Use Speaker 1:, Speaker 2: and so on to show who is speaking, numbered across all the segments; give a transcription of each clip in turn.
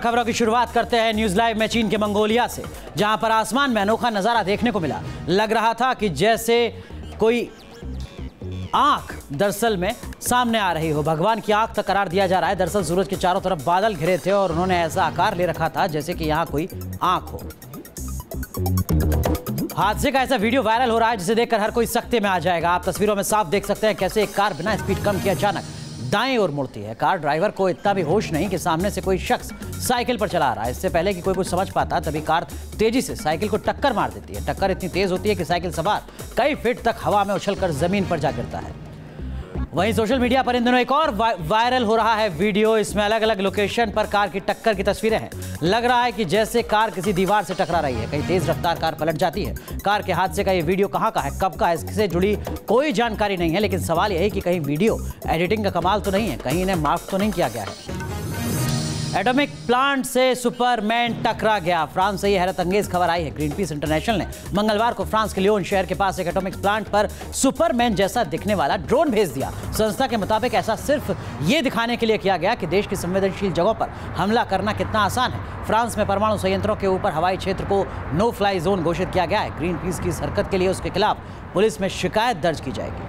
Speaker 1: खबरों की शुरुआत करते हैं न्यूज लाइव में चीन के मंगोलिया से, जहां पर आसमान में अनोखा नजारा देखने को मिला। लग रहा था कि जैसे कोई आंख दरअसल में सामने आ रही हो। भगवान की आंख तक करार दिया जा रहा है। दरअसल सूरज के चारों तरफ बादल घिरे थे और उन्होंने ऐसा आकार ले रखा था जैसे कि यहां कोई आंख हो। हादसे का ऐसा वीडियो वायरल हो रहा है जिसे देखकर हर कोई सकते में आ जाएगा। आप तस्वीरों में साफ देख सकते हैं कैसे एक कार बिना स्पीड कम किए अचानक दाएं ओर मुड़ती है। कार ड्राइवर को इतना भी होश नहीं कि सामने से कोई शख्स साइकिल पर चला रहा है। इससे पहले कि कोई कुछ समझ पाता तभी कार तेजी से साइकिल को टक्कर मार देती है। टक्कर इतनी तेज होती है कि साइकिल सवार कई फीट तक हवा में उछलकर जमीन पर जा गिरता है। वहीं सोशल मीडिया पर इन दिनों एक और वायरल हो रहा है वीडियो। इसमें अलग अलग लोकेशन पर कार की टक्कर की तस्वीरें हैं। लग रहा है कि जैसे कार किसी दीवार से टकरा रही है। कहीं तेज रफ्तार कार पलट जाती है। कार के हादसे का ये वीडियो कहां का है, कब का है, इससे जुड़ी कोई जानकारी नहीं है। लेकिन सवाल यह है कि कहीं वीडियो एडिटिंग का कमाल तो नहीं है, कहीं इन्हें माफ तो नहीं किया गया है। एटॉमिक प्लांट से सुपरमैन टकरा गया। फ्रांस से ये हैरत अंगेज खबर आई है। ग्रीनपीस इंटरनेशनल ने मंगलवार को फ्रांस के लियोन शहर के पास एक एटॉमिक प्लांट पर सुपरमैन जैसा दिखने वाला ड्रोन भेज दिया। संस्था के मुताबिक ऐसा सिर्फ ये दिखाने के लिए किया गया कि देश की संवेदनशील जगहों पर हमला करना कितना आसान है। फ्रांस में परमाणु संयंत्रों के ऊपर हवाई क्षेत्र को नो फ्लाई जोन घोषित किया गया है। ग्रीनपीस की इस हरकत के लिए उसके खिलाफ पुलिस में शिकायत दर्ज की जाएगी।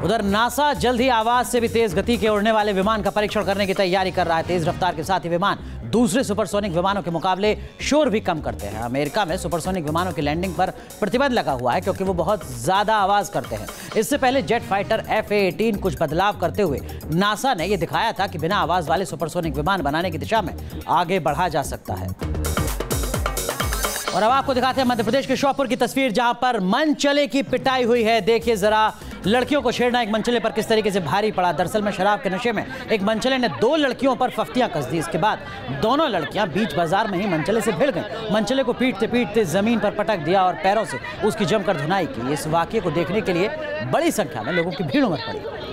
Speaker 1: उधर नासा जल्द ही आवाज से भी तेज गति के उड़ने वाले विमान का परीक्षण करने की तैयारी कर रहा है। तेज रफ्तार के साथ ही विमान दूसरे सुपरसोनिक विमानों के मुकाबले शोर भी कम करते हैं। अमेरिका में सुपरसोनिक विमानों की लैंडिंग पर प्रतिबंध लगा हुआ है क्योंकि वो बहुत ज्यादा आवाज करते हैं। इससे पहले जेट फाइटर FA-18 कुछ बदलाव करते हुए नासा ने यह दिखाया था कि बिना आवाज वाले सुपरसोनिक विमान बनाने की दिशा में आगे बढ़ा जा सकता है। और अब आपको दिखाते हैं मध्य प्रदेश के श्योपुर की तस्वीर, जहां पर मनचले की पिटाई हुई है। देखिए जरा, लड़कियों को छेड़ना एक मनचले पर किस तरीके से भारी पड़ा। दरअसल में शराब के नशे में एक मनचले ने 2 लड़कियों पर फफ्तियां कस दी। इसके बाद दोनों लड़कियां बीच बाजार में ही मनचले से भिड़ गईं। मनचले को पीटते पीटते जमीन पर पटक दिया और पैरों से उसकी जमकर धुनाई की। इस वाकये को देखने के लिए बड़ी संख्या में लोगों की भीड़ उमड़ पड़ी।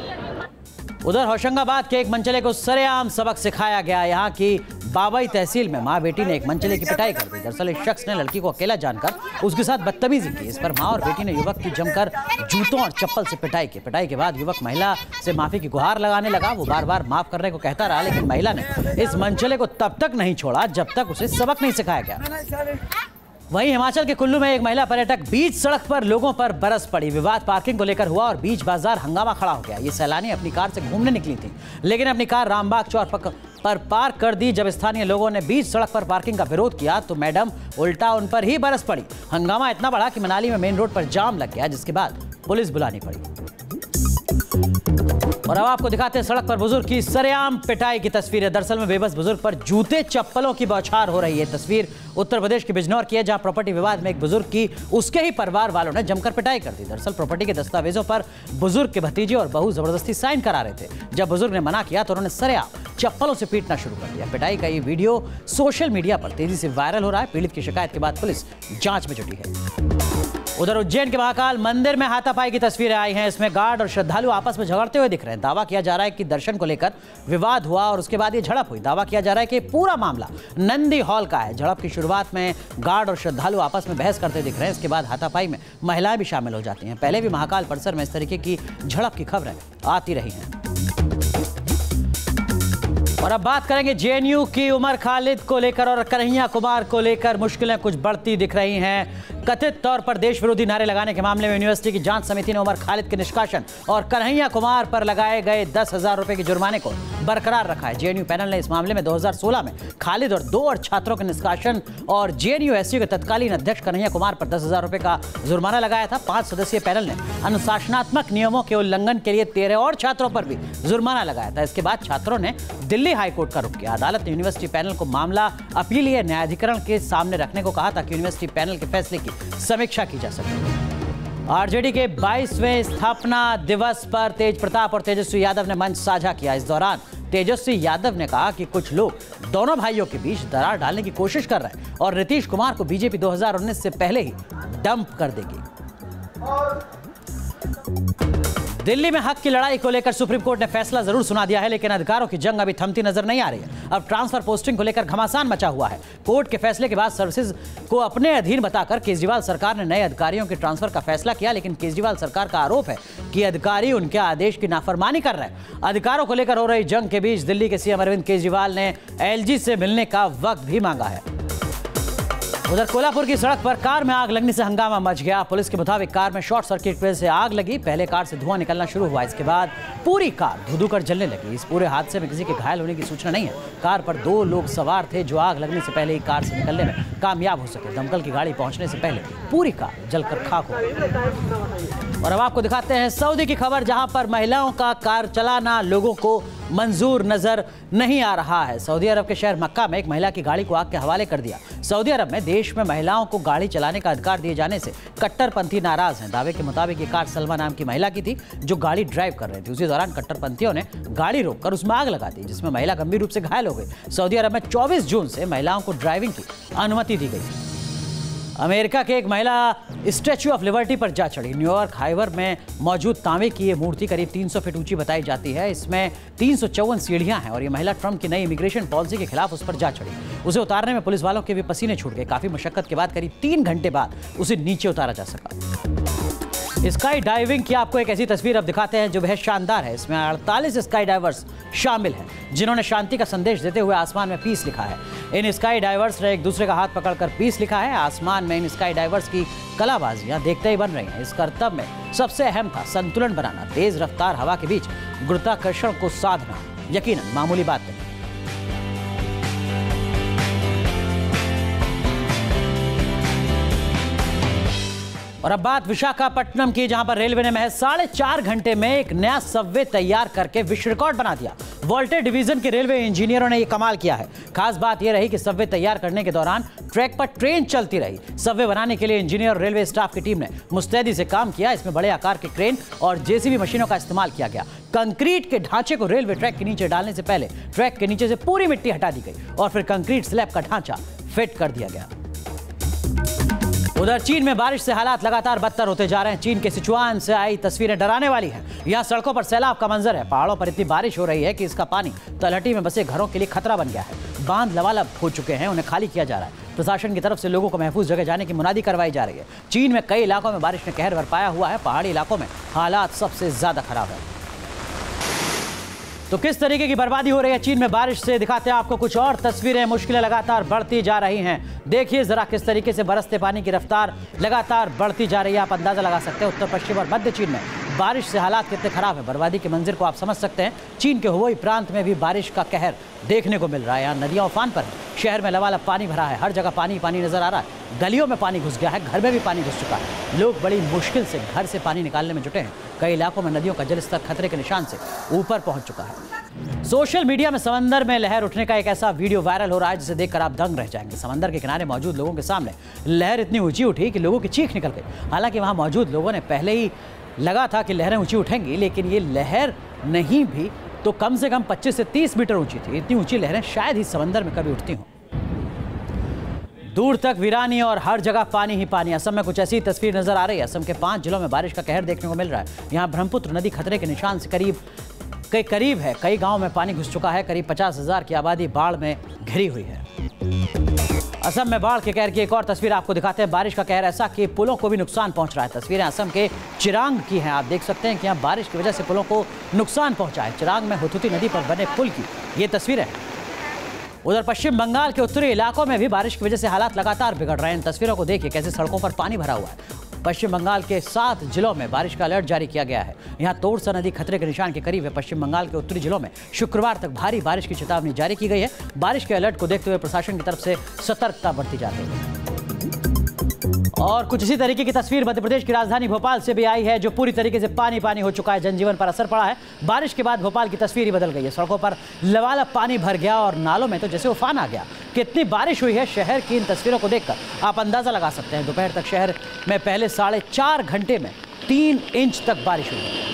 Speaker 1: उधर होशंगाबाद के एक मनचले को सरेआम सबक सिखाया गया। यहाँ की बाबई तहसील में माँ बेटी ने एक मनचले की पिटाई कर दी। दरअसल इस शख्स ने लड़की को अकेला जानकर उसके साथ बदतमीजी की। इस पर माँ और बेटी ने युवक की जमकर जूतों और चप्पल से पिटाई की। पिटाई के बाद युवक महिला से माफी की गुहार लगाने लगा। वो बार बार माफ करने को कहता रहा, लेकिन महिला ने इस मनचले को तब तक नहीं छोड़ा जब तक उसे सबक नहीं सिखाया गया। वहीं हिमाचल के कुल्लू में एक महिला पर्यटक बीच सड़क पर लोगों पर बरस पड़ी। विवाद पार्किंग को लेकर हुआ और बीच बाजार हंगामा खड़ा हो गया। ये सैलानी अपनी कार से घूमने निकली थी, लेकिन अपनी कार रामबाग चौक पर पार्क कर दी। जब स्थानीय लोगों ने बीच सड़क पर पार्किंग का विरोध किया तो मैडम उल्टा उन पर ही बरस पड़ी। हंगामा इतना बढ़ा कि मनाली में मेन रोड पर जाम लग गया, जिसके बाद पुलिस बुलानी पड़ी। और अब आपको दिखाते हैं सड़क पर बुजुर्ग की सरेआम पिटाई की तस्वीर है। दरअसल में बेबस बुजुर्ग पर जूते चप्पलों की बौछार हो रही है। तस्वीर उत्तर प्रदेश के बिजनौर की है, जहां प्रॉपर्टी विवाद में एक बुजुर्ग की उसके ही परिवार वालों ने जमकर पिटाई कर दी। दरअसल प्रॉपर्टी के दस्तावेजों पर बुजुर्ग के भतीजे और बहू जबरदस्ती साइन करा रहे थे। जब बुजुर्ग ने मना किया तो उन्होंने सरेआम चप्पलों से पीटना शुरू कर दिया। पिटाई का ये वीडियो सोशल मीडिया पर तेजी से वायरल हो रहा है। पीड़ित की शिकायत के बाद पुलिस जांच में जुटी है। उधर उज्जैन के महाकाल मंदिर में हाथापाई की तस्वीरें आई हैं। इसमें गार्ड और श्रद्धालु आपस में झगड़ते हुए दिख रहे हैं। दावा किया जा रहा है कि दर्शन को लेकर विवाद हुआ और उसके बाद ये झड़प हुई। दावा किया जा रहा है कि पूरा मामला नंदी हॉल का है। झड़प की शुरुआत में गार्ड और श्रद्धालु आपस में बहस करते दिख रहे हैं। इसके बाद हाथापाई में महिलाएं भी शामिल हो जाती हैं। पहले भी महाकाल परिसर में इस तरीके की झड़प की खबरें आती रही हैं। और अब बात करेंगे JNU की उमर खालिद को लेकर और कन्हैया कुमार को लेकर मुश्किलें कुछ बढ़ती दिख रही हैं। कथित तौर पर देश विरोधी नारे लगाने के मामले में यूनिवर्सिटी की जांच समिति ने उमर खालिद के निष्कासन और कन्हैया कुमार पर लगाए गए 10,000 रुपए के जुर्माने को बरकरार रखा है। JNU पैनल ने इस मामले में 2016 में खालिद और 2 और छात्रों के निष्कासन और JNU-SU के तत्कालीन अध्यक्ष कन्हैया कुमार पर 10,000 रुपए का जुर्माना लगाया था। 5 सदस्यीय पैनल ने अनुशासनात्मक नियमों के उल्लंघन के लिए 13 और छात्रों पर भी जुर्माना लगाया था। इसके बाद छात्रों ने दिल्ली हाईकोर्ट का रुख किया। अदालत ने यूनिवर्सिटी पैनल को मामला अपीलीय न्यायाधिकरण के सामने रखने को कहा था कि यूनिवर्सिटी पैनल के फैसले की समीक्षा की जा सके। आरजेडी के 22वें स्थापना दिवस पर तेज प्रताप और तेजस्वी यादव ने मंच साझा किया। इस दौरान तेजस्वी यादव ने कहा कि कुछ लोग दोनों भाइयों के बीच दरार डालने की कोशिश कर रहे हैं और नीतीश कुमार को बीजेपी 2019 से पहले ही डंप कर देगी। दिल्ली में हक की लड़ाई को लेकर सुप्रीम कोर्ट ने फैसला जरूर सुना दिया है, लेकिन अधिकारों की जंग अभी थमती नजर नहीं आ रही है। अब ट्रांसफर पोस्टिंग को लेकर घमासान मचा हुआ है। कोर्ट के फैसले के बाद सर्विसेज को अपने अधीन बताकर केजरीवाल सरकार ने नए अधिकारियों के ट्रांसफर का फैसला किया, लेकिन केजरीवाल सरकार का आरोप है कि अधिकारी उनके आदेश की नाफरमानी कर रहे हैं। अधिकारों को लेकर हो रही जंग के बीच दिल्ली के सीएम अरविंद केजरीवाल ने एलजी से मिलने का वक्त भी मांगा है। उधर कोल्हापुर की सड़क पर कार में आग लगने से हंगामा मच गया। पुलिस के मुताबिक कार में शॉर्ट सर्किट की वजह से आग लगी। पहले कार से धुआं निकलना शुरू हुआ, इसके बाद पूरी कार धुधु कर जलने लगी। इस पूरे हादसे में किसी के घायल होने की सूचना नहीं है। कार पर 2 लोग सवार थे जो आग लगने से पहले ही कार से निकलने में कामयाब हो सके। दमकल की गाड़ी पहुंचने से पहले पूरी कार जलकर खाक हो गई। और अब आपको दिखाते हैं सऊदी की खबर, जहां पर महिलाओं का कार चलाना लोगों को मंजूर नजर नहीं आ रहा है। सऊदी अरब के शहर मक्का में एक महिला की गाड़ी को आग के हवाले कर दिया। सऊदी अरब में देश में महिलाओं को गाड़ी चलाने का अधिकार दिए जाने से कट्टरपंथी नाराज हैं। दावे के मुताबिक ये कार सलमा नाम की महिला की थी जो गाड़ी ड्राइव कर रही थी। उसी दौरान कट्टरपंथियों ने गाड़ी रोककर उसमें आग लगा दी, जिसमें महिला गंभीर रूप से घायल हो गई। सऊदी अरब में 24 जून से महिलाओं को ड्राइविंग की अनुमति दी गई। अमेरिका के एक महिला स्टैच्यू ऑफ लिबर्टी पर जा चढ़ी। न्यूयॉर्क हाइवर में मौजूद तांबे की ये मूर्ति करीब 300 फीट ऊंची बताई जाती है। इसमें 354 सीढ़ियां हैं और ये महिला ट्रंप की नई इमिग्रेशन पॉलिसी के खिलाफ उस पर जा चढ़ी। उसे उतारने में पुलिस वालों के भी पसीने छूट गए। काफी मशक्कत के बाद करीब 3 घंटे बाद उसे नीचे उतारा जा सका। स्काई डाइविंग की आपको एक ऐसी तस्वीर अब दिखाते हैं जो बेहद शानदार है। इसमें 48 स्काई डाइवर्स शामिल हैं जिन्होंने शांति का संदेश देते हुए आसमान में पीस लिखा है। इन स्काई डाइवर्स ने एक दूसरे का हाथ पकड़कर पीस लिखा है। आसमान में इन स्काई डाइवर्स की कलाबाजियां देखते ही बन रही हैं। इस करतब में सबसे अहम था संतुलन बनाना। तेज रफ्तार हवा के बीच गुरुत्वाकर्षण को साधना यकीनन मामूली बात नहीं। और अब बात विशाखापट्टनम की, जहां पर रेलवे ने महज 4.5 घंटे में एक नया सबवे तैयार करके विश्व रिकॉर्ड बना दिया। वोल्टे डिवीजन के रेलवे इंजीनियरों ने यह कमाल किया है। खास बात यह रही कि सबवे तैयार करने के दौरान ट्रैक पर ट्रेन चलती रही। सबवे बनाने के लिए इंजीनियर और रेलवे स्टाफ की टीम ने मुस्तैदी से काम किया। इसमें बड़े आकार के क्रेन और जेसीबी मशीनों का इस्तेमाल किया गया। कंक्रीट के ढांचे को रेलवे ट्रैक के नीचे डालने से पहले ट्रैक के नीचे से पूरी मिट्टी हटा दी गई और फिर कंक्रीट स्लैब का ढांचा फिट कर दिया गया। उधर चीन में बारिश से हालात लगातार बदतर होते जा रहे हैं। चीन के सिचुआन से आई तस्वीरें डराने वाली हैं। यहाँ सड़कों पर सैलाब का मंजर है। पहाड़ों पर इतनी बारिश हो रही है कि इसका पानी तलहटी में बसे घरों के लिए खतरा बन गया है। बांध लबालब हो चुके हैं, उन्हें खाली किया जा रहा है। प्रशासन की तरफ से लोगों को महफूज जगह जाने की मुनादी करवाई जा रही है। चीन में कई इलाकों में बारिश ने कहर बरपाया हुआ है। पहाड़ी इलाकों में हालात सबसे ज्यादा खराब है। तो किस तरीके की बर्बादी हो रही है चीन में बारिश से, दिखाते हैं आपको कुछ और तस्वीरें। मुश्किलें लगातार बढ़ती जा रही हैं। देखिए जरा किस तरीके से बरसते पानी की रफ्तार लगातार बढ़ती जा रही है। आप अंदाजा लगा सकते हैं उत्तर पश्चिम और मध्य चीन में बारिश से हालात कितने खराब है। बर्बादी के मंजिल को आप समझ सकते हैं। चीन के हुबेई प्रांत में भी बारिश का कहर देखने को मिल रहा है। यहाँ नदियां उफान पर है। शहर में लबालब पानी भरा है। हर जगह पानी पानी नजर आ रहा है। गलियों में पानी घुस गया है। घर में भी पानी घुस चुका है। लोग बड़ी मुश्किल से घर से पानी निकालने में जुटे हैं। कई इलाकों में नदियों का जलस्तर खतरे के निशान से ऊपर पहुंच चुका है। सोशल मीडिया में समंदर में लहर उठने का एक ऐसा वीडियो वायरल हो रहा है जिसे देखकर आप दंग रह जाएंगे। समंदर के किनारे मौजूद लोगों के सामने लहर इतनी ऊंची उठी कि लोगों की चीख निकल गई। हालांकि वहां मौजूद लोगों ने पहले ही लगा था कि लहरें ऊंची उठेंगी, लेकिन ये लहर नहीं भी तो कम से कम 25 से 30 मीटर ऊंची थी। इतनी ऊंची लहरें शायद ही समंदर में कभी उठती हों। दूर तक वीरानी और हर जगह पानी ही पानी। असम में कुछ ऐसी तस्वीर नजर आ रही है। असम के 5 जिलों में बारिश का कहर देखने को मिल रहा है। यहाँ ब्रह्मपुत्र नदी खतरे के निशान से करीब है। कई गांवों में पानी घुस चुका है। करीब 50,000 की आबादी बाढ़ में घिरी हुई है। असम में बाढ़ के कहर की एक और तस्वीर आपको दिखाते हैं। बारिश का कहर ऐसा कि पुलों को भी नुकसान पहुंच रहा है। तस्वीरें असम के चिरांग की हैं। आप देख सकते हैं कि यहाँ बारिश की वजह से पुलों को नुकसान पहुंचा है। चिरांग में हुतुती नदी पर बने पुल की ये तस्वीरें हैं। उधर पश्चिम बंगाल के उत्तरी इलाकों में भी बारिश की वजह से हालात लगातार बिगड़ रहे हैं। इन तस्वीरों को देखिए कैसे सड़कों पर पानी भरा हुआ है। पश्चिम बंगाल के 7 जिलों में बारिश का अलर्ट जारी किया गया है। यहाँ तोरसा नदी खतरे के निशान के करीब है। पश्चिम बंगाल के उत्तरी जिलों में शुक्रवार तक भारी बारिश की चेतावनी जारी की गई है। बारिश के अलर्ट को देखते हुए प्रशासन की तरफ से सतर्कता बढ़ती जा रही है। और कुछ इसी तरीके की तस्वीर मध्य प्रदेश की राजधानी भोपाल से भी आई है, जो पूरी तरीके से पानी पानी हो चुका है। जनजीवन पर असर पड़ा है। बारिश के बाद भोपाल की तस्वीर ही बदल गई है। सड़कों पर लबालब पानी भर गया और नालों में तो जैसे उफान आ गया। कितनी बारिश हुई है शहर की इन तस्वीरों को देखकर आप अंदाजा लगा सकते हैं। दोपहर तक शहर में पहले 4.5 घंटे में 3 इंच तक बारिश हुई।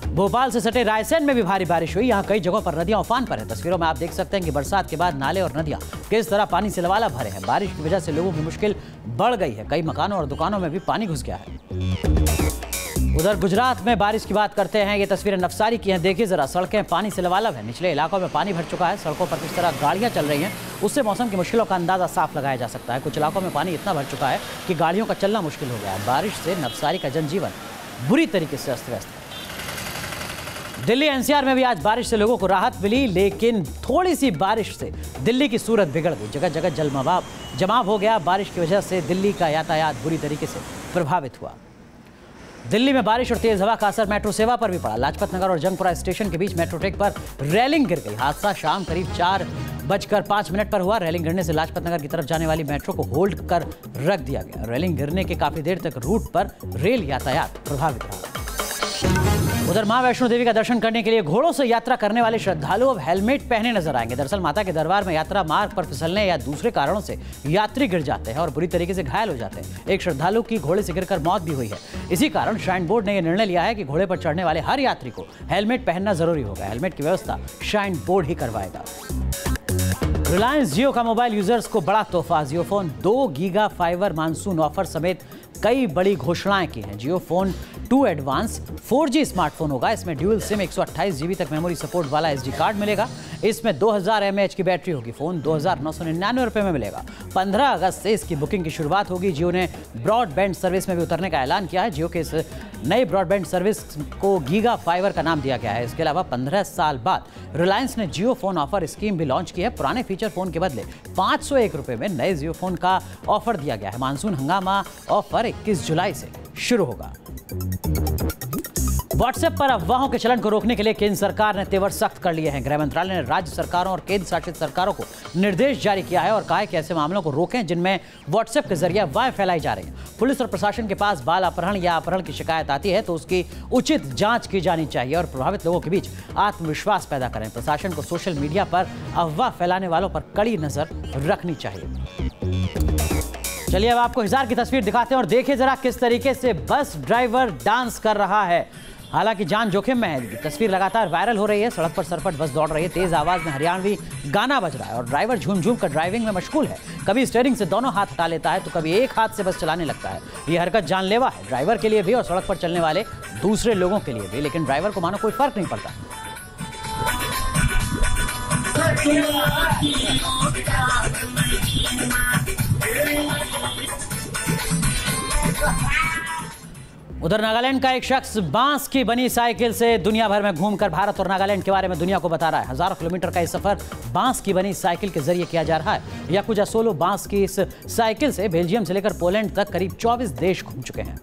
Speaker 1: भोपाल से सटे रायसेन में भी भारी बारिश हुई। यहाँ कई जगहों पर नदियां उफान पर हैं। तस्वीरों में आप देख सकते हैं कि बरसात के बाद नाले और नदियां किस तरह पानी से लबालब भरे हैं। बारिश की वजह से लोगों की मुश्किल बढ़ गई है। कई मकानों और दुकानों में भी पानी घुस गया है। उधर गुजरात में बारिश की बात करते हैं। ये तस्वीरें नवसारी की हैं। देखिए जरा, सड़कें पानी से लबालब है। निचले इलाकों में पानी भर चुका है। सड़कों पर किस तरह गाड़ियां चल रही हैं, उससे मौसम की मुश्किलों का अंदाजा साफ लगाया जा सकता है। कुछ इलाकों में पानी इतना भर चुका है कि गाड़ियों का चलना मुश्किल हो गया है। बारिश से नवसारी का जनजीवन बुरी तरीके से अस्त व्यस्त है। दिल्ली एनसीआर में भी आज बारिश से लोगों को राहत मिली, लेकिन थोड़ी सी बारिश से दिल्ली की सूरत बिगड़ गई। जगह जगह जमाव हो गया। बारिश की वजह से दिल्ली का यातायात बुरी तरीके से प्रभावित हुआ। दिल्ली में बारिश और तेज हवा का असर मेट्रो सेवा पर भी पड़ा। लाजपत नगर और जंगपुरा स्टेशन के बीच मेट्रो ट्रैक पर रेलिंग गिर गई। हादसा शाम करीब 4:05 पर हुआ। रेलिंग गिरने से लाजपत नगर की तरफ जाने वाली मेट्रो को होल्ड कर रख दिया गया। रेलिंग गिरने के काफी देर तक रूट पर रेल यातायात प्रभावित रहा। उधर मां वैष्णो देवी का दर्शन करने के लिए घोड़ों से यात्रा करने वाले श्रद्धालु अब हेलमेट पहने नजर आएंगे। दरअसल माता के दरबार में यात्रा मार्ग पर फिसलने या दूसरे कारणों से यात्री गिर जाते हैं और बुरी तरीके से घायल हो जाते हैं। एक श्रद्धालु की घोड़े से गिरकर मौत भी हुई है। इसी कारण श्राइन बोर्ड ने यह निर्णय लिया है कि घोड़े पर चढ़ने वाले हर यात्री को हेलमेट पहनना जरूरी होगा। हेलमेट की व्यवस्था श्राइन बोर्ड ही करवाएगा। रिलायंस जियो का मोबाइल यूजर्स को बड़ा तोहफा। Jio phone 2 giga fiber monsoon offer समेत कई बड़ी घोषणाएं की हैं। जियो फोन 2 एडवांस 4G स्मार्टफोन होगा। इसमें ड्यूल सिम 128 GB तक मेमोरी सपोर्ट वाला SD कार्ड मिलेगा। इसमें 2000 mAh की बैटरी होगी। फोन 2,999 रुपये में मिलेगा। 15 अगस्त से इसकी बुकिंग की शुरुआत होगी। जियो ने ब्रॉडबैंड सर्विस में भी उतरने का ऐलान किया है। जियो के इस नई ब्रॉडबैंड सर्विस को गीगा फाइबर का नाम दिया गया है। इसके अलावा 15 साल बाद रिलायंस ने जियो फोन ऑफर स्कीम भी लॉन्च की है। पुराने फीचर फोन के बदले 501 रुपये में नए जियो फोन का ऑफर दिया गया है। मानसून हंगामा ऑफर 21 जुलाई से शुरू होगा। व्हाट्सएप पर अफवाहों के चलन को रोकने के लिए केंद्र सरकार ने तेवर सख्त कर लिए हैं। गृह मंत्रालय ने राज्य सरकारों और केंद्र शासित सरकारों को निर्देश जारी किया है और कहा है कि ऐसे मामलों को रोकें जिनमें व्हाट्सएप के जरिए अफवाहें फैलाई जा रही हैं। पुलिस और प्रशासन के पास बाल अपहरण या अपहरण की शिकायत आती है तो उसकी उचित जांच की जानी चाहिए और प्रभावित लोगों के बीच आत्मविश्वास पैदा करें। प्रशासन को सोशल मीडिया पर अफवाह फैलाने वालों पर कड़ी नजर रखनी चाहिए। चलिए अब आपको हिसार की तस्वीर दिखाते हैं और देखिए जरा किस तरीके से बस ड्राइवर डांस कर रहा है। हालांकि जान जोखिम में है। तस्वीर लगातार वायरल हो रही है। सड़क पर सरपट बस दौड़ रही है। तेज आवाज में हरियाणवी गाना बज रहा है और ड्राइवर झूम झूम कर ड्राइविंग में मशगूल है। कभी स्टीयरिंग से दोनों हाथ हटा लेता है तो कभी एक हाथ से बस चलाने लगता है। ये हरकत जानलेवा है, ड्राइवर के लिए भी और सड़क पर चलने वाले दूसरे लोगों के लिए भी। लेकिन ड्राइवर को मानो कोई फर्क नहीं पड़ता। उधर नागालैंड का एक शख्स बांस की बनी साइकिल से दुनिया भर में घूमकर भारत और नागालैंड के बारे में दुनिया को बता रहा है। हजारों किलोमीटर का ये सफर बांस की बनी साइकिल के जरिए किया जा रहा है। याकुजा सोलो बांस की इस साइकिल से बेल्जियम से लेकर पोलैंड तक करीब 24 देश घूम चुके हैं।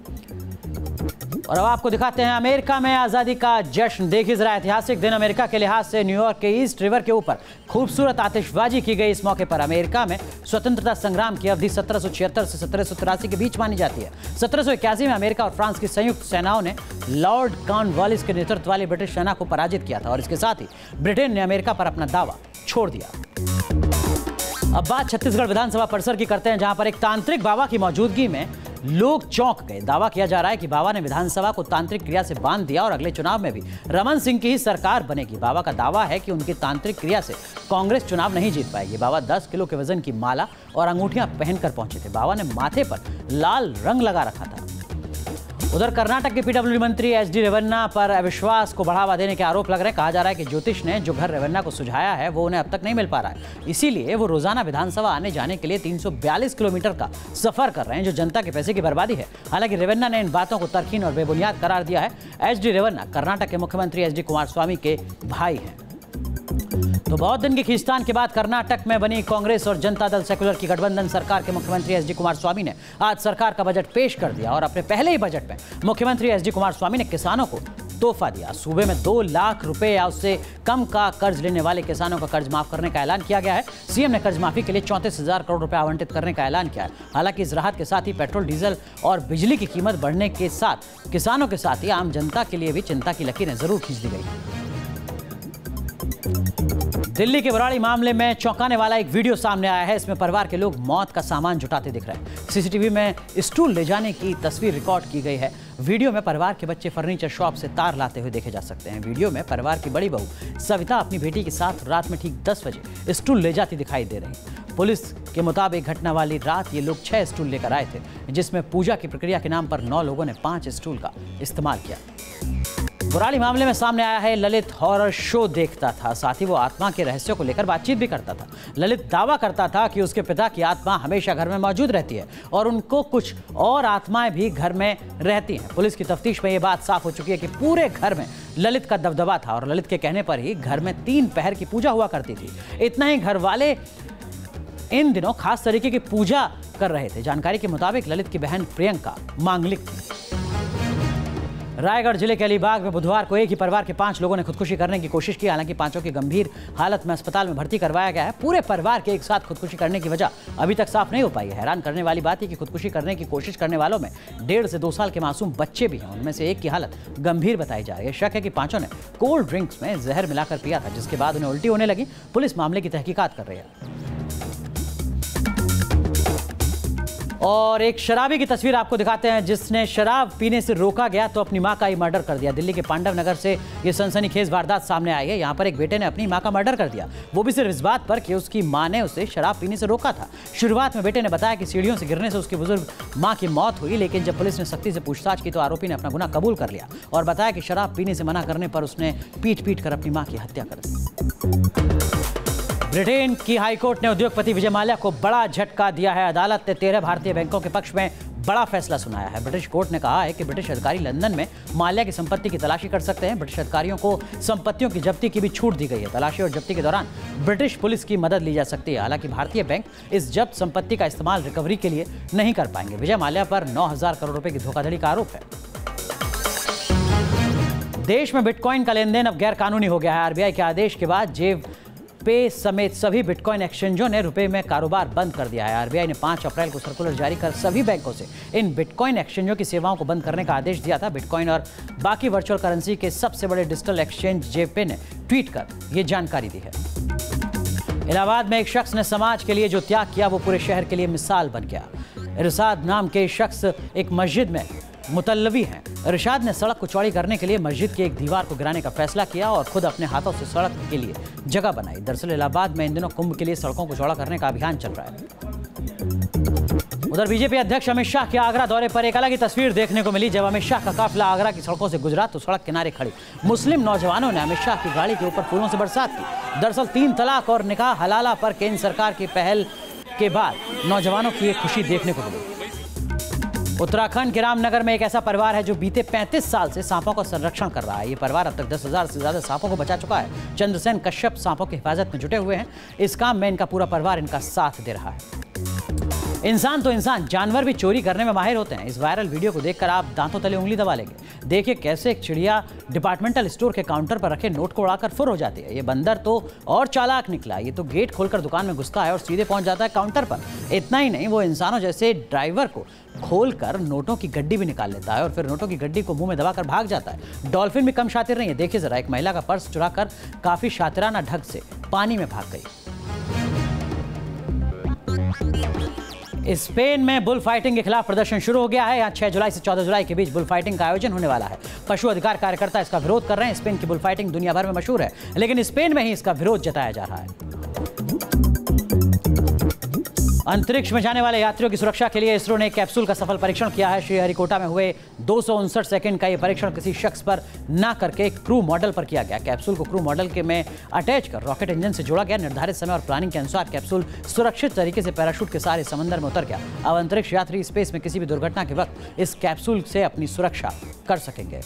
Speaker 1: और अब आपको दिखाते हैं अमेरिका में आजादी का जश्न। देखिए जरा, ऐतिहासिक दिन अमेरिका के लिहाज से न्यूयॉर्क के ईस्ट रिवर के ऊपर खूबसूरत आतिशबाजी की गई। इस मौके पर अमेरिका में स्वतंत्रता संग्राम की अवधि 1776 से 1783 के बीच मानी जाती है। 1781 में अमेरिका और फ्रांस की संयुक्त सेनाओं ने लॉर्ड कॉर्नवालिस के नेतृत्व वाली ब्रिटिश सेना को पराजित किया था और इसके साथ ही ब्रिटेन ने अमेरिका पर अपना दावा छोड़ दिया। अब बात छत्तीसगढ़ विधानसभा परिसर की करते हैं, जहां पर एक तांत्रिक बाबा की मौजूदगी में लोग चौंक गए। दावा किया जा रहा है कि बाबा ने विधानसभा को तांत्रिक क्रिया से बांध दिया और अगले चुनाव में भी रमन सिंह की ही सरकार बनेगी। बाबा का दावा है कि उनकी तांत्रिक क्रिया से कांग्रेस चुनाव नहीं जीत पाएगी। बाबा 10 किलो के वजन की माला और अंगूठियां पहनकर पहुंचे थे। बाबा ने माथे पर लाल रंग लगा रखा था। उधर कर्नाटक के पीडब्ल्यूडी मंत्री एचडी रेवन्ना पर अविश्वास को बढ़ावा देने के आरोप लग रहे हैं। कहा जा रहा है कि ज्योतिष ने जो घर रेवन्ना को सुझाया है वो उन्हें अब तक नहीं मिल पा रहा है। इसीलिए वो रोजाना विधानसभा आने जाने के लिए 342 किलोमीटर का सफर कर रहे हैं, जो जनता के पैसे की बर्बादी है। हालांकि रेवन्ना ने इन बातों को तर्कहीन और बेबुनियाद करार दिया है। एचडी रेवन्ना कर्नाटक के मुख्यमंत्री एचडी कुमारस्वामी के भाई हैं। तो बहुत दिन की खींचतान के बाद कर्नाटक में बनी कांग्रेस और जनता दल सेकुलर की गठबंधन सरकार के मुख्यमंत्री एचडी कुमारस्वामी ने आज सरकार का बजट पेश कर दिया और अपने पहले ही बजट में मुख्यमंत्री एचडी कुमारस्वामी ने किसानों को तोहफा दिया। सूबे में 2 लाख रुपए या उससे कम का कर्ज लेने वाले किसानों का कर्ज माफ करने का ऐलान किया गया है। सीएम ने कर्ज माफी के लिए 34,000 करोड़ रुपए आवंटित करने का ऐलान किया है। हालांकि इस राहत के साथ ही पेट्रोल, डीजल और बिजली की कीमत बढ़ने के साथ किसानों के साथ ही आम जनता के लिए भी चिंता की लकीरें जरूर खींच दी गई। दिल्ली के बराड़ी मामले में चौंकाने वाला एक वीडियो सामने आया है। इसमें परिवार के लोग मौत का सामान जुटाते दिख रहे हैं। सीसीटीवी में स्टूल ले जाने की तस्वीर रिकॉर्ड की गई है। वीडियो में परिवार के बच्चे फर्नीचर शॉप से तार लाते हुए देखे जा सकते हैं। वीडियो में परिवार की बड़ी बहू सविता अपनी बेटी के साथ रात में ठीक 10 बजे स्टूल ले जाती दिखाई दे रही। पुलिस के मुताबिक घटना वाली रात ये लोग 6 स्टूल लेकर आए थे, जिसमें पूजा की प्रक्रिया के नाम पर 9 लोगों ने 5 स्टूल का इस्तेमाल किया। बुराड़ी मामले में सामने आया है ललित हॉरर शो देखता था, साथ ही वो आत्मा के रहस्यों को लेकर बातचीत भी करता था। ललित दावा करता था कि उसके पिता की आत्मा हमेशा घर में मौजूद रहती है और उनको कुछ और आत्माएं भी घर में रहती हैं। पुलिस की तफ्तीश में ये बात साफ हो चुकी है कि पूरे घर में ललित का दबदबा था और ललित के कहने पर ही घर में 3 पहर की पूजा हुआ करती थी। इतना ही, घर वाले इन दिनों खास तरीके की पूजा कर रहे थे। जानकारी के मुताबिक ललित की बहन प्रियंका मांगलिक थी। रायगढ़ जिले के अलीबाग में बुधवार को एक ही परिवार के 5 लोगों ने खुदकुशी करने की कोशिश की। हालांकि 5 की गंभीर हालत में अस्पताल में भर्ती करवाया गया है। पूरे परिवार के एक साथ खुदकुशी करने की वजह अभी तक साफ नहीं हो पाई है। हैरान करने वाली बात है कि खुदकुशी करने की कोशिश करने वालों में 1.5 से 2 साल के मासूम बच्चे भी हैं। उनमें से एक की हालत गंभीर बताई जा रही है। शक है कि 5 ने कोल्ड ड्रिंक्स में जहर मिलाकर पिया था, जिसके बाद उन्हें उल्टी होने लगी। पुलिस मामले की तहकीकात कर रही है। और एक शराबी की तस्वीर आपको दिखाते हैं, जिसने शराब पीने से रोका गया तो अपनी मां का ही मर्डर कर दिया। दिल्ली के पांडव नगर से ये सनसनीखेज वारदात सामने आई है। यहाँ पर एक बेटे ने अपनी मां का मर्डर कर दिया, वो भी सिर्फ इस बात पर कि उसकी मां ने उसे शराब पीने से रोका था। शुरुआत में बेटे ने बताया कि सीढ़ियों से गिरने से उसकी बुजुर्ग मां की मौत हुई, लेकिन जब पुलिस ने सख्ती से पूछताछ की तो आरोपी ने अपना गुनाह कबूल कर लिया और बताया कि शराब पीने से मना करने पर उसने पीट कर अपनी मां की हत्या कर दी। ब्रिटेन की हाईकोर्ट ने उद्योगपति विजय माल्या को बड़ा झटका दिया है। अदालत ने 13 भारतीय बैंकों के पक्ष में बड़ा फैसला सुनाया है। ब्रिटिश कोर्ट ने कहा है कि ब्रिटिश अधिकारी लंदन में माल्या की संपत्ति की तलाशी कर सकते हैं। ब्रिटिश अधिकारियों को संपत्तियों की जब्ती की भी छूट दी गई है। तलाशी और जब्ती के दौरान ब्रिटिश पुलिस की मदद ली जा सकती है। हालांकि भारतीय बैंक इस जब्त संपत्ति का इस्तेमाल रिकवरी के लिए नहीं कर पाएंगे। विजय माल्या पर 9,000 करोड़ रुपए की धोखाधड़ी का आरोप है। देश में बिटकॉइन का लेन देन अब गैर कानूनी हो गया है। आरबीआई के आदेश के बाद जेब पे समेत सभी बिटकॉइन एक्सचेंजों ने रुपए में कारोबार बंद कर दिया है। आरबीआई ने 5 अप्रैल को सर्कुलर जारी कर सभी बैंकों से इन बिटकॉइन एक्सचेंजों की सेवाओं को बंद करने का आदेश दिया था। बिटकॉइन और बाकी वर्चुअल करेंसी के सबसे बड़े डिजिटल एक्सचेंज जेपे ने ट्वीट कर ये जानकारी दी है। इलाहाबाद में एक शख्स ने समाज के लिए जो त्याग किया वो पूरे शहर के लिए मिसाल बन गया। इरशाद नाम के शख्स एक मस्जिद में मुतल्लवी हैं। इरशाद ने सड़क को चौड़ी करने के लिए मस्जिद की एक दीवार को गिराने का फैसला किया और खुद अपने हाथों से सड़क के लिए जगह बनाई। दरअसल इलाहाबाद में इन दिनों कुंभ के लिए सड़कों को चौड़ा करने का अभियान चल रहा है। उधर बीजेपी अध्यक्ष अमित शाह के आगरा दौरे पर एक अलग ही तस्वीर देखने को मिली। जब अमित शाह का काफिला आगरा की सड़कों से गुजरा तो सड़क किनारे खड़ी मुस्लिम नौजवानों ने अमित शाह की गाड़ी के ऊपर फूलों से बरसात की। दरअसल 3 तलाक और निकाह हलाला पर केंद्र सरकार की पहल के बाद नौजवानों की एक खुशी देखने को मिली। उत्तराखंड के रामनगर में एक ऐसा परिवार है जो बीते 35 साल से सांपों का संरक्षण कर रहा है। ये परिवार अब तक 10,000 से ज्यादा सांपों को बचा चुका है। चंद्रसेन कश्यप सांपों की हिफाजत में जुटे हुए हैं। इस काम में इनका पूरा परिवार इनका साथ दे रहा है। इंसान तो इंसान, जानवर भी चोरी करने में माहिर होते हैं। इस वायरल वीडियो को देखकर आप दांतों तले उंगली दबा लेंगे। देखिए कैसे एक चिड़िया डिपार्टमेंटल स्टोर के काउंटर पर रखे नोट को उड़ाकर फुर हो जाती है। ये बंदर तो और चालाक निकला। ये तो गेट खोलकर दुकान में घुसता है और सीधे पहुंच जाता है काउंटर पर। इतना ही नहीं, वो इंसानों जैसे ड्राइवर को खोलकर नोटों की गड्डी भी निकाल लेता है और फिर नोटों की गड्डी को मुंह में दबाकर भाग जाता है। डॉल्फिन भी कम शातिर नहीं है। देखिए जरा, एक महिला का पर्स चुराकर काफी शातिराना ढंग से पानी में भाग गई। स्पेन में बुल फाइटिंग के खिलाफ प्रदर्शन शुरू हो गया है। यहाँ 6 जुलाई से 14 जुलाई के बीच बुल फाइटिंग का आयोजन होने वाला है। पशु अधिकार कार्यकर्ता इसका विरोध कर रहे हैं। स्पेन की बुल फाइटिंग दुनिया भर में मशहूर है, लेकिन स्पेन में ही इसका विरोध जताया जा रहा है। अंतरिक्ष में जाने वाले यात्रियों की सुरक्षा के लिए इसरो ने कैप्सूल का सफल परीक्षण किया है। श्रीहरिकोटा में हुए 259 सेकंड का यह परीक्षण किसी शख्स पर ना करके क्रू मॉडल पर किया गया। कैप्सूल को क्रू मॉडल के में अटैच कर रॉकेट इंजन से जोड़ा गया। निर्धारित समय और प्लानिंग के अनुसार कैप्सूल सुरक्षित तरीके से पैराशूट के सहारे समंदर में उतर गया। अब अंतरिक्ष यात्री स्पेस में किसी भी दुर्घटना के वक्त इस कैप्सूल से अपनी सुरक्षा कर सकेंगे।